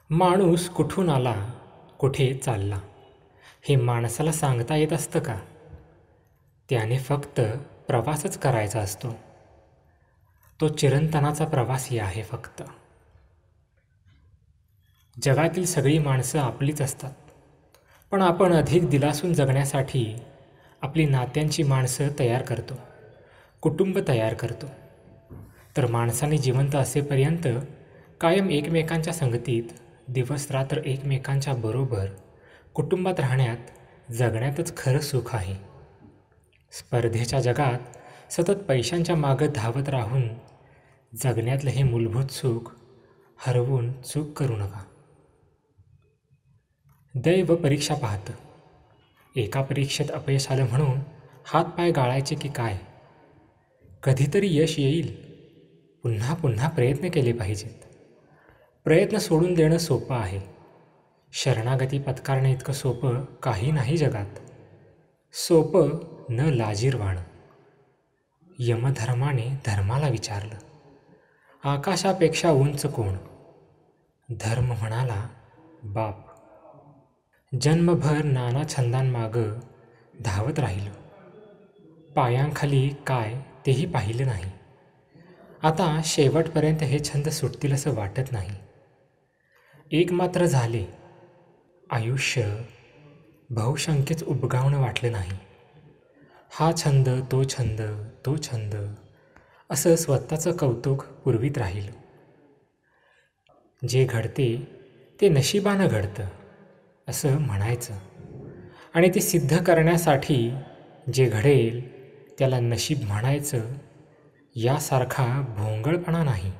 माणूस कुठून आला, कुठे चालला, हे माणसाला सांगता येत असतं का? त्याने फक्त प्रवासच करायचा असतो. तो चिरंतनाचा प्रवासी आहे फक्त. जगातील सगळी माणसं आपलीच असतात, पण आपण अधिक दिलासून जगण्यासाठी आपली नात्यांची माणसं तयार करतो, कुटुंब तयार करतो. तर माणसाने जिवंत असेपर्यंत कायम एकमेकांच्या संगतीत, दिवसरात्र एकमेकांच्या बरोबर कुटुंबात राहण्यात, जगण्यातच खरं सुख आहे. स्पर्धेच्या जगात सतत पैशांच्या मागं धावत राहून जगण्यातलं हे मूलभूत सुख हरवून चूक करू नका. दैव परीक्षा पाहतं. एका परीक्षेत अपयश आलं म्हणून हातपाय गाळायचे की काय? कधीतरी यश येईल. पुन्हा पुन्हा प्रयत्न केले पाहिजेत. प्रयत्न सोडून देणं सोपं आहे. शरणागती पत्करणं इतकं सोपं काही नाही जगात. सोपं न लाजिरवाणं. यमधर्माने धर्माला विचारलं, आकाशापेक्षा उंच कोण? धर्म म्हणाला, बाप. जन्मभर नाना छंदांमागं धावत राहिलो. पायांखाली काय तेही पाहिलं नाही. आता शेवटपर्यंत हे छंद सुटतील असं वाटत नाही. एक मात्र झाले, आयुष्य बहुसंख्येच उबगावणं वाटलं नाही. हा छंद, तो छंद, तो छंद असं स्वतःचं कौतुक पुरवीत राहिलं. जे घडते ते नशिबानं घडतं असं म्हणायचं, आणि ते सिद्ध करण्यासाठी जे घडेल त्याला नशीब म्हणायचं, यासारखा भोंगळपणा नाही.